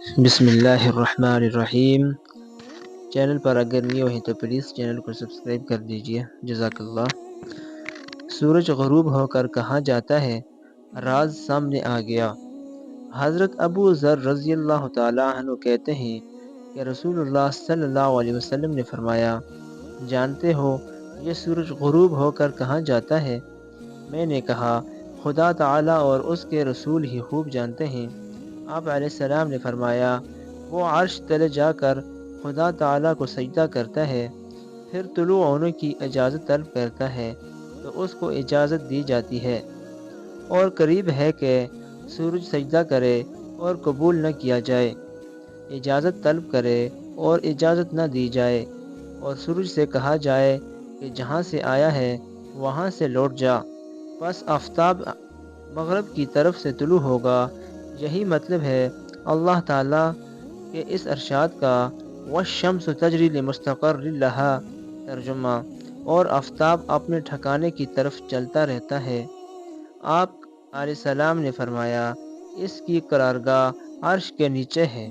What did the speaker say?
بسم اللہ الرحمن الرحیم۔ چینل پر اگر نہیں ہوئے تو پلیز چینل کو سبسکرائب کر دیجیے، جزاک اللہ۔ سورج غروب ہو کر کہاں جاتا ہے، راز سامنے آ گیا۔ حضرت ابو ذر رضی اللہ تعالیٰ عنہ کہتے ہیں کہ رسول اللہ صلی اللہ علیہ وسلم نے فرمایا، جانتے ہو یہ سورج غروب ہو کر کہاں جاتا ہے؟ میں نے کہا، خدا تعالیٰ اور اس کے رسول ہی خوب جانتے ہیں۔ آپ علیہ السلام نے فرمایا، وہ عرش تلے جا کر خدا تعالیٰ کو سجدہ کرتا ہے، پھر طلوع ہونے کی اجازت طلب کرتا ہے تو اس کو اجازت دی جاتی ہے، اور قریب ہے کہ سورج سجدہ کرے اور قبول نہ کیا جائے، اجازت طلب کرے اور اجازت نہ دی جائے، اور سورج سے کہا جائے کہ جہاں سے آیا ہے وہاں سے لوٹ جا، پس آفتاب مغرب کی طرف سے طلوع ہوگا۔ یہی مطلب ہے اللہ تعالیٰ کے اس ارشاد کا، وَالشَّمْسُ تَجْرِي لِمُسْتَقَرٍّ لَهَا، ترجمہ، اور آفتاب اپنے ٹھکانے کی طرف چلتا رہتا ہے۔ آپ علیہ السلام نے فرمایا، اس کی قرارگاہ عرش کے نیچے ہے۔